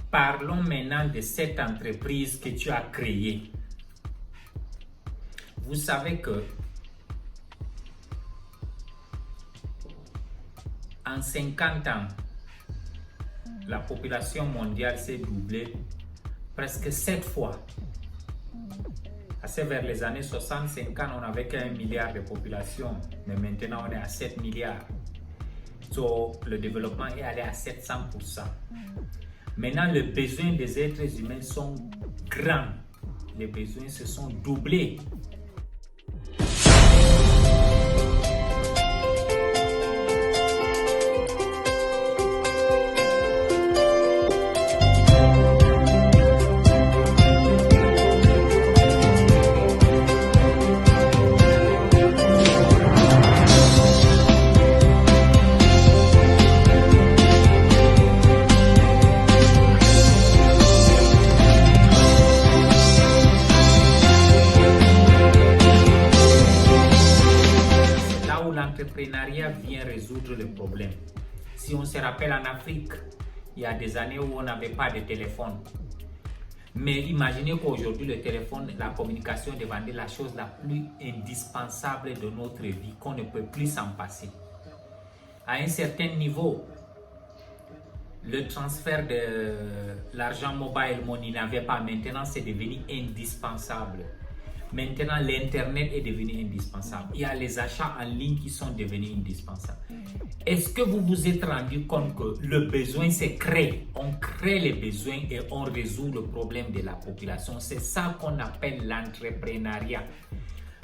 Parlons maintenant de cette entreprise que tu as créée. Vous savez que en 50 ans, la population mondiale s'est doublée presque 7 fois. C'est vers les années 65 ans, on n'avait qu'un milliard de population, mais maintenant on est à 7 milliards. Donc, le développement est allé à 700%. Maintenant, les besoins des êtres humains sont grands. Les besoins se sont doublés. L'entrepreneuriat vient résoudre le problème. Si on se rappelle, en Afrique, il y a des années où on n'avait pas de téléphone. Mais imaginez qu'aujourd'hui, le téléphone, la communication est devenue la chose la plus indispensable de notre vie, qu'on ne peut plus s'en passer. À un certain niveau, le transfert de l'argent mobile money n'avait pas. Maintenant, c'est devenu indispensable. Maintenant, l'Internet est devenu indispensable. Il y a les achats en ligne qui sont devenus indispensables. Est-ce que vous vous êtes rendu compte que le besoin se crée? On crée les besoins et on résout le problème de la population. C'est ça qu'on appelle l'entrepreneuriat.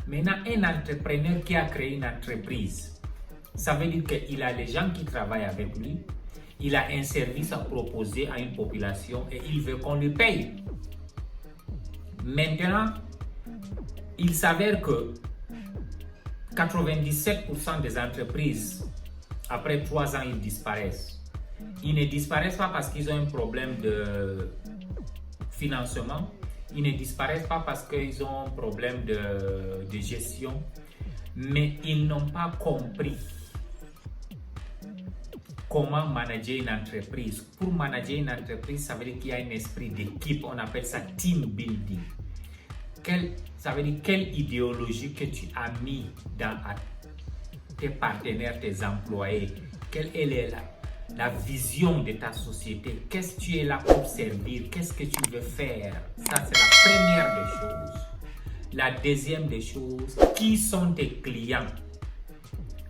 Maintenant, un entrepreneur qui a créé une entreprise, ça veut dire qu'il a les gens qui travaillent avec lui, il a un service à proposer à une population et il veut qu'on lui paye. Maintenant, il s'avère que 97% des entreprises, après 3 ans, ils disparaissent. Ils ne disparaissent pas parce qu'ils ont un problème de financement. Ils ne disparaissent pas parce qu'ils ont un problème de gestion. Mais ils n'ont pas compris comment manager une entreprise. Pour manager une entreprise, ça veut dire qu'il y a un esprit d'équipe. On appelle ça team building. Ça veut dire quelle idéologie que tu as mis dans tes partenaires, tes employés. Quelle est la vision de ta société? Qu'est-ce que tu es là pour servir? Qu'est-ce que tu veux faire? Ça, c'est la première des choses. La deuxième des choses, qui sont tes clients?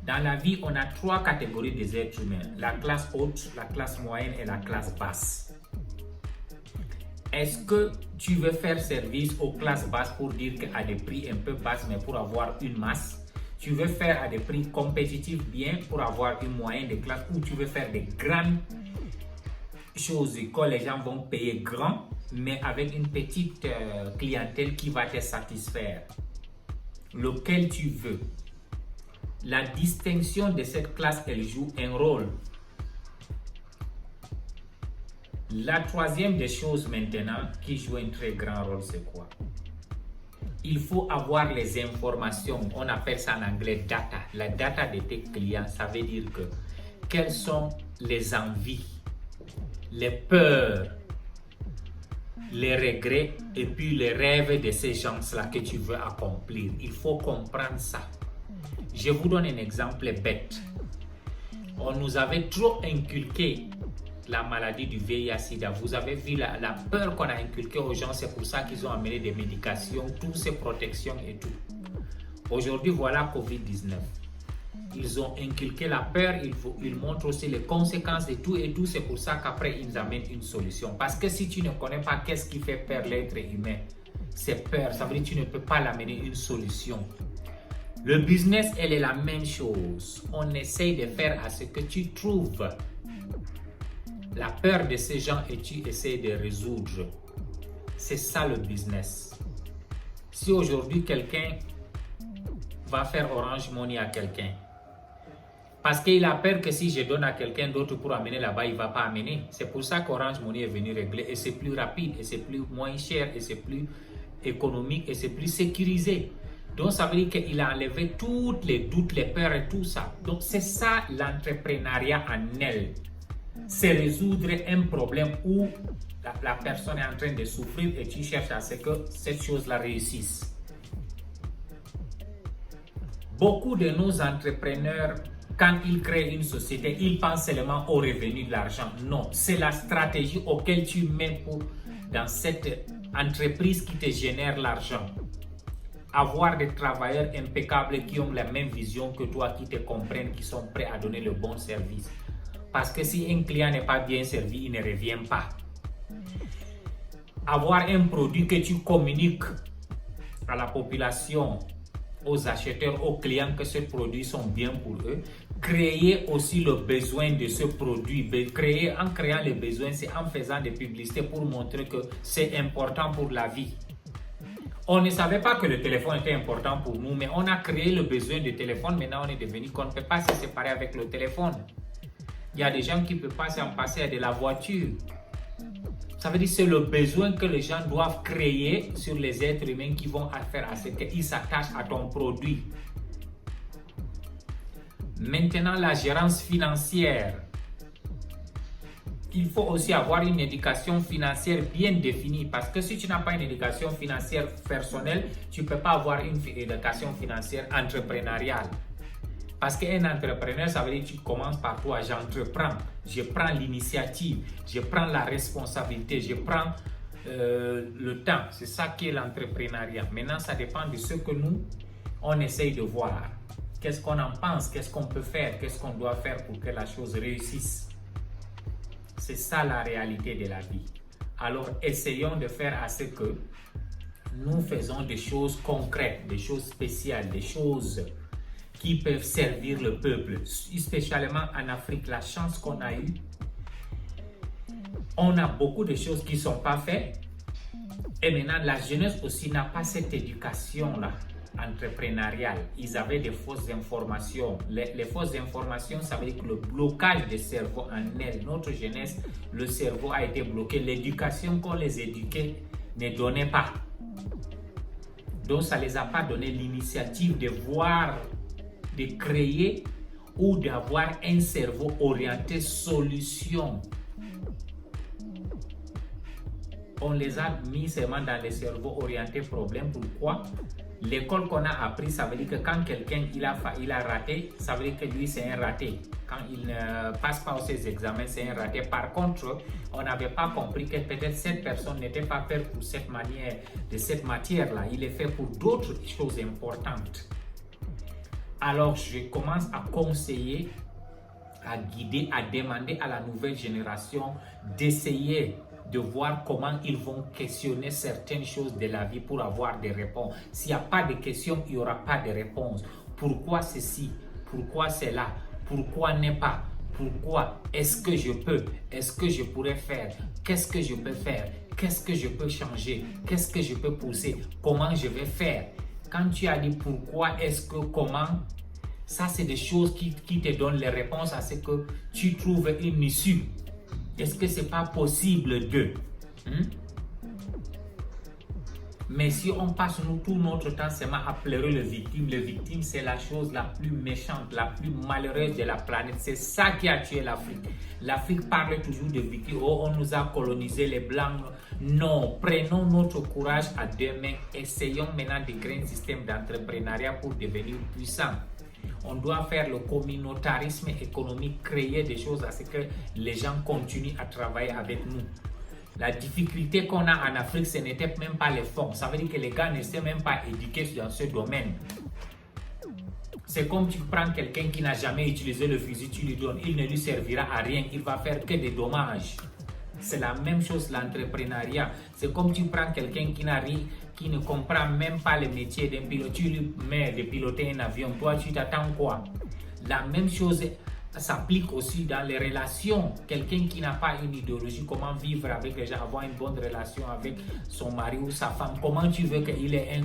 Dans la vie, on a 3 catégories des êtres humains. La classe haute, la classe moyenne et la classe basse. Est-ce que tu veux faire service aux classes basses pour dire qu'à des prix un peu basses, mais pour avoir une masse? Tu veux faire à des prix compétitifs bien pour avoir une moyenne de classe, ou tu veux faire des grandes choses que les gens vont payer grand, mais avec une petite clientèle qui va te satisfaire? Lequel tu veux? La distinction de cette classe, elle joue un rôle. La troisième des choses maintenant qui joue un très grand rôle, c'est quoi? Il faut avoir les informations. On appelle ça en anglais data. La data de tes clients, ça veut dire que quelles sont les envies, les peurs, les regrets et puis les rêves de ces gens-là que tu veux accomplir. Il faut comprendre ça. Je vous donne un exemple bête. On nous avait trop inculqué la maladie du VIH-Sida. Vous avez vu la peur qu'on a inculquée aux gens. C'est pour ça qu'ils ont amené des médications, toutes ces protections et tout. Aujourd'hui, voilà COVID-19. Ils ont inculqué la peur. Ils montrent aussi les conséquences de tout et tout. C'est pour ça qu'après, ils amènent une solution. Parce que si tu ne connais pas qu'est-ce qui fait peur l'être humain, c'est peur. Ça veut dire que tu ne peux pas l'amener une solution. Le business, elle est la même chose. On essaye de faire à ce que tu trouves la peur de ces gens et tu essaies de résoudre. C'est ça le business. Si aujourd'hui quelqu'un va faire Orange Money à quelqu'un, parce qu'il a peur que si je donne à quelqu'un d'autre pour amener là-bas, il ne va pas amener. C'est pour ça qu'Orange Money est venu régler et c'est plus rapide et c'est plus moins cher et c'est plus économique et c'est plus sécurisé. Donc ça veut dire qu'il a enlevé tous les doutes, les peurs et tout ça. Donc c'est ça l'entrepreneuriat en elle. C'est résoudre un problème où la personne est en train de souffrir et tu cherches à ce que cette chose-là réussisse. Beaucoup de nos entrepreneurs, quand ils créent une société, ils pensent seulement au revenu de l'argent. Non, c'est la stratégie auquel tu mets dans cette entreprise qui te génère l'argent. Avoir des travailleurs impeccables qui ont la même vision que toi, qui te comprennent, qui sont prêts à donner le bon service. Parce que si un client n'est pas bien servi, il ne revient pas. Avoir un produit que tu communiques à la population, aux acheteurs, aux clients, que ces produits sont bien pour eux. Créer aussi le besoin de ce produit. En créant le besoin, c'est en faisant des publicités pour montrer que c'est important pour la vie. On ne savait pas que le téléphone était important pour nous, mais on a créé le besoin de téléphone. Maintenant, on est devenu qu'on ne peut pas se séparer avec le téléphone. Il y a des gens qui ne peuvent pas s'en passer de la voiture. Ça veut dire que c'est le besoin que les gens doivent créer sur les êtres humains qui vont faire à ce qu'ils s'attachent à ton produit. Maintenant, la gérance financière. Il faut aussi avoir une éducation financière bien définie, parce que si tu n'as pas une éducation financière personnelle, tu ne peux pas avoir une éducation financière entrepreneuriale. Parce qu'un entrepreneur, ça veut dire que tu commences par toi, j'entreprends, je prends l'initiative, je prends la responsabilité, je prends le temps. C'est ça qui est l'entrepreneuriat. Maintenant, ça dépend de ce que nous, on essaye de voir. Qu'est-ce qu'on en pense, qu'est-ce qu'on peut faire, qu'est-ce qu'on doit faire pour que la chose réussisse. C'est ça la réalité de la vie. Alors, essayons de faire à ce que nous faisons des choses concrètes, des choses spéciales, des choses qui peuvent servir le peuple, spécialement en Afrique. La chance qu'on a eue, on a beaucoup de choses qui ne sont pas faites. Et maintenant, la jeunesse aussi n'a pas cette éducation-là entrepreneuriale. Ils avaient des fausses informations. Les fausses informations, ça veut dire que le blocage des cerveaux en elle, notre jeunesse, le cerveau a été bloqué. L'éducation qu'on les éduquait ne donnait pas. Donc, ça ne les a pas donné l'initiative de voir, de créer ou d'avoir un cerveau orienté solution. On les a mis seulement dans les cerveaux orientés problème. Pourquoi? L'école qu'on a appris, ça veut dire que quand quelqu'un il a raté, ça veut dire que lui c'est un raté. Quand il ne passe pas ses examens, c'est un raté. Par contre, on n'avait pas compris que peut-être cette personne n'était pas faite pour cette manière, de cette matière-là. Il est fait pour d'autres choses importantes. Alors, je commence à conseiller, à guider, à demander à la nouvelle génération d'essayer de voir comment ils vont questionner certaines choses de la vie pour avoir des réponses. S'il n'y a pas de questions, il n'y aura pas de réponse. Pourquoi ceci? Pourquoi cela? Pourquoi n'est pas? Pourquoi? Est-ce que je peux? Est-ce que je pourrais faire? Qu'est-ce que je peux faire? Qu'est-ce que je peux changer? Qu'est-ce que je peux pousser? Comment je vais faire? Quand tu as dit pourquoi, est-ce que, comment, ça c'est des choses qui te donnent les réponses à ce que tu trouves une issue. Est-ce que c'est pas possible de? Mais si on passe tout notre temps seulement à pleurer le victime, c'est la chose la plus méchante, la plus malheureuse de la planète. C'est ça qui a tué l'Afrique. L'Afrique parle toujours de victime. Oh, on nous a colonisé les Blancs. Non, prenons notre courage à deux mains. Essayons maintenant de créer un système d'entrepreneuriat pour devenir puissant. On doit faire le communautarisme économique, créer des choses à ce que les gens continuent à travailler avec nous. La difficulté qu'on a en Afrique, ce n'était même pas les fonds. Ça veut dire que les gars ne sont même pas éduqués dans ce domaine. C'est comme tu prends quelqu'un qui n'a jamais utilisé le fusil, tu lui donnes, il ne lui servira à rien, il va faire que des dommages. C'est la même chose l'entrepreneuriat. C'est comme tu prends quelqu'un qui ne comprend même pas le métier d'un pilote, tu lui mets de piloter un avion, toi tu t'attends quoi? La même chose s'applique aussi dans les relations. Quelqu'un qui n'a pas une idéologie, comment vivre avec les gens, avoir une bonne relation avec son mari ou sa femme, comment tu veux qu'il ait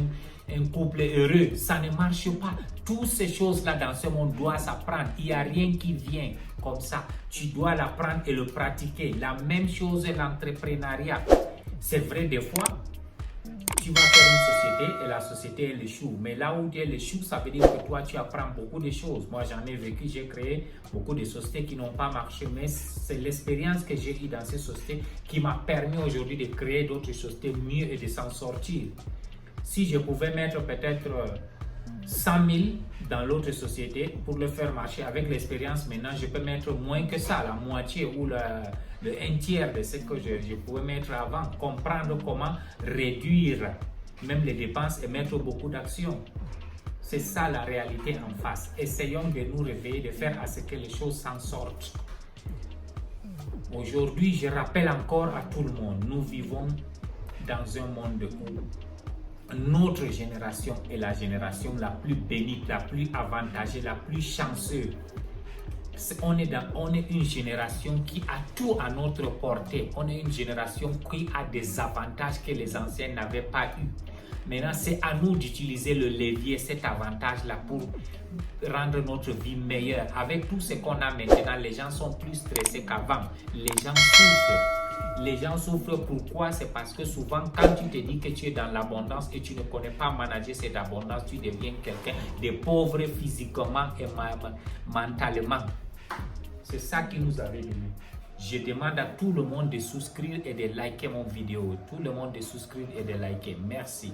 un couple heureux? Ça ne marche pas. Toutes ces choses-là dans ce monde doivent s'apprendre. Il n'y a rien qui vient comme ça. Tu dois l'apprendre et le pratiquer. La même chose l'entrepreneuriat. C'est vrai, des fois, tu vas faire une société et la société elle échoue. Mais là où elle échoue, ça veut dire que toi, tu apprends beaucoup de choses. Moi, j'en ai vécu, j'ai créé beaucoup de sociétés qui n'ont pas marché, mais c'est l'expérience que j'ai eue dans ces sociétés qui m'a permis aujourd'hui de créer d'autres sociétés mieux et de s'en sortir. Si je pouvais mettre peut-être 100 000 dans l'autre société pour le faire marcher avec l'expérience, maintenant, je peux mettre moins que ça, la moitié ou le 1/3 de ce que je pouvais mettre avant. Comprendre comment réduire même les dépenses et mettre beaucoup d'actions. C'est ça la réalité en face. Essayons de nous réveiller, de faire à ce que les choses s'en sortent. Aujourd'hui, je rappelle encore à tout le monde, nous vivons dans un monde où notre génération est la génération la plus bénie, la plus avantagée, la plus chanceuse. On est une génération qui a tout à notre portée. On est une génération qui a des avantages que les anciens n'avaient pas eu. Maintenant, c'est à nous d'utiliser le levier, cet avantage-là, pour rendre notre vie meilleure. Avec tout ce qu'on a maintenant, les gens sont plus stressés qu'avant. Les gens souffrent. Les gens souffrent pourquoi? C'est parce que souvent, quand tu te dis que tu es dans l'abondance et tu ne connais pas manager cette abondance, tu deviens quelqu'un de pauvre physiquement et mentalement. C'est ça qui nous avait donné. Je demande à tout le monde de souscrire et de liker mon vidéo. Tout le monde de souscrire et de liker. Merci.